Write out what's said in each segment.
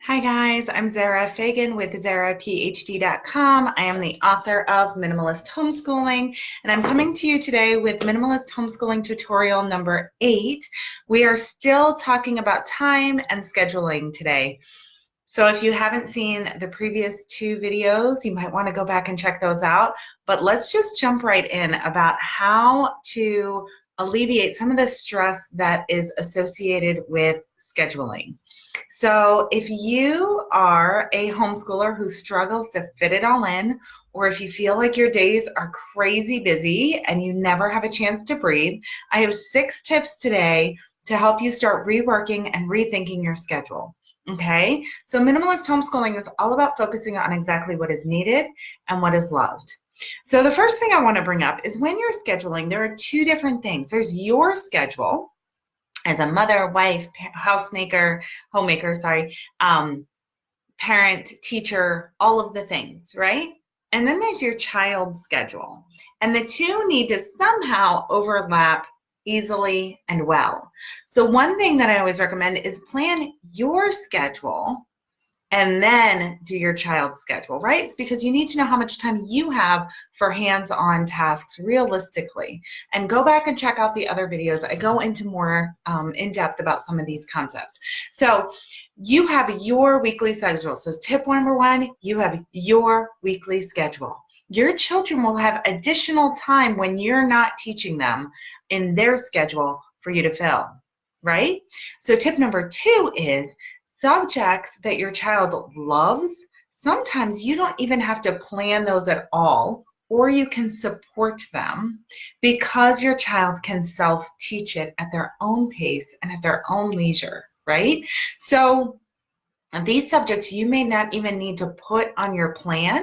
Hi guys, I'm Zara Fagen with ZaraPhD.com. I am the author of Minimalist Homeschooling, and I'm coming to you today with Minimalist Homeschooling tutorial number 8. We are still talking about time and scheduling today. So if you haven't seen the previous 2 videos, you might want to go back and check those out. But let's just jump right in about how to alleviate some of the stress that is associated with scheduling. So if you are a homeschooler who struggles to fit it all in, or if you feel like your days are crazy busy and you never have a chance to breathe, I have 6 tips today to help you start reworking and rethinking your schedule. Okay, so minimalist homeschooling is all about focusing on exactly what is needed and what is loved. So the first thing I want to bring up is when you're scheduling, there are 2 different things. There's your schedule as a mother, wife, housemaker, homemaker, parent, teacher, all of the things, right? And then there's your child's schedule. And the 2 need to somehow overlap easily and well. So one thing that I always recommend is plan your schedule and then do your child's schedule, right? It's because you need to know how much time you have for hands-on tasks realistically. And go back and check out the other videos. I go into more in depth about some of these concepts. So you have your weekly schedule. So tip number 1, you have your weekly schedule. Your children will have additional time when you're not teaching them in their schedule for you to fill, right? So tip number 2 is subjects that your child loves. Sometimes you don't even have to plan those at all, or you can support them because your child can self-teach it at their own pace and at their own leisure, right? So these subjects you may not even need to put on your plan.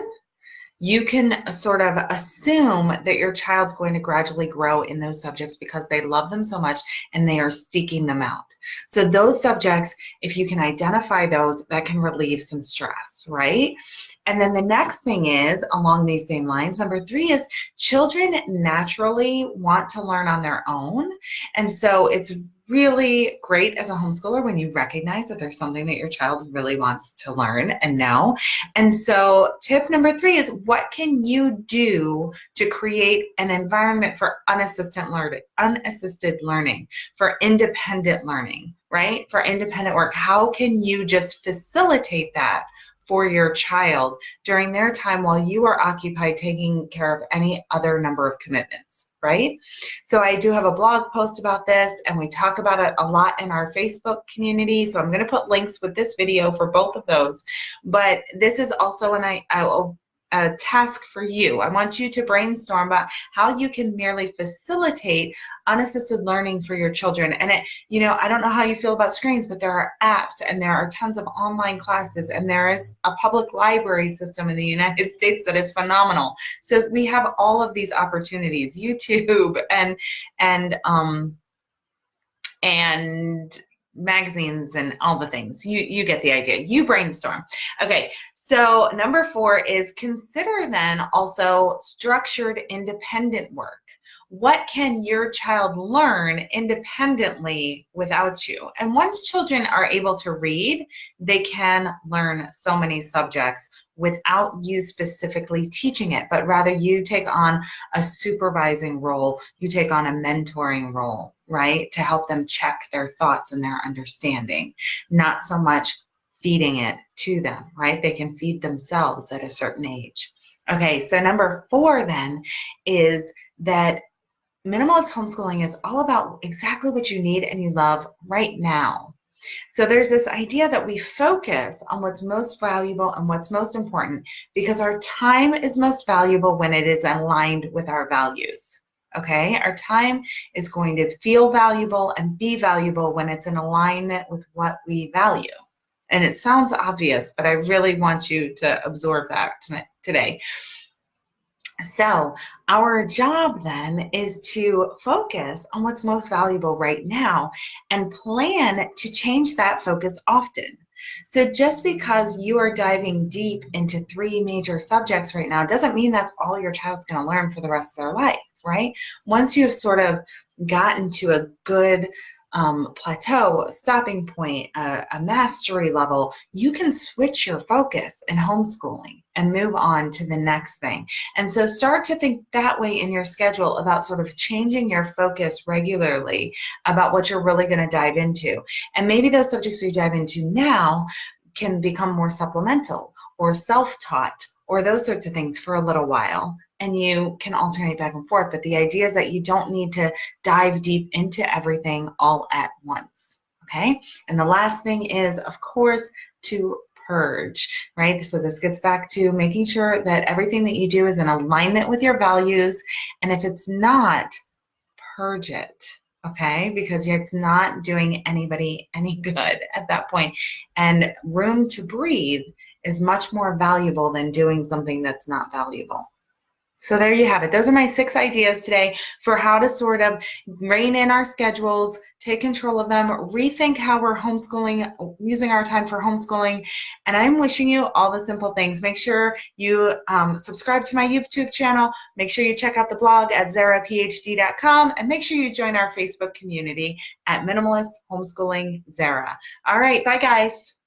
You can sort of assume that your child's going to gradually grow in those subjects because they love them so much and they are seeking them out. So those subjects, if you can identify those, that can relieve some stress, right? And then the next thing is, along these same lines, number 3 is children naturally want to learn on their own. And so it's really great as a homeschooler when you recognize that there's something that your child really wants to learn and know. And so tip number 3 is, what can you do to create an environment for unassisted learning, for independent learning, right? For independent work. How can you just facilitate that for your child during their time while you are occupied taking care of any other number of commitments, right? So I do have a blog post about this, and we talk about it a lot in our Facebook community. So I'm going to put links with this video for both of those. But this is also a task for you. I want you to brainstorm about how you can merely facilitate unassisted learning for your children. And I don't know how you feel about screens, but there are apps and there are tons of online classes, and there is a public library system in the United States that is phenomenal. So we have all of these opportunities, YouTube and magazines and all the things. You get the idea. You brainstorm. Okay, so number 4 is consider then also structured independent work. What can your child learn independently without you? And once children are able to read, they can learn so many subjects without you specifically teaching it, but rather you take on a supervising role, you take on a mentoring role, right, to help them check their thoughts and their understanding, not so much feeding it to them, right? They can feed themselves at a certain age. Okay, so number 4 then is that minimalist homeschooling is all about exactly what you need and you love right now. So there's this idea that we focus on what's most valuable and what's most important, because our time is most valuable when it is aligned with our values. Okay, our time is going to feel valuable and be valuable when it's in alignment with what we value. And it sounds obvious, but I really want you to absorb that today. So our job then is to focus on what's most valuable right now and plan to change that focus often. So just because you are diving deep into 3 major subjects right now doesn't mean that's all your child's going to learn for the rest of their life, right? Once you have sort of gotten to a good plateau, a stopping point, a mastery level, you can switch your focus in homeschooling and move on to the next thing. And so start to think that way in your schedule about sort of changing your focus regularly about what you're really going to dive into. And maybe those subjects you dive into now can become more supplemental or self-taught or those sorts of things for a little while. And you can alternate back and forth. But the idea is that you don't need to dive deep into everything all at once. Okay? And the last thing is, of course, to purge, right? So this gets back to making sure that everything that you do is in alignment with your values. And if it's not, purge it. Okay? Because it's not doing anybody any good at that point. And room to breathe is much more valuable than doing something that's not valuable. So there you have it. Those are my 6 ideas today for how to sort of rein in our schedules, take control of them, rethink how we're homeschooling, using our time for homeschooling. And I'm wishing you all the simple things. Make sure you subscribe to my YouTube channel. Make sure you check out the blog at zaraphd.com. And make sure you join our Facebook community at Minimalist Homeschooling Zara. All right. Bye, guys.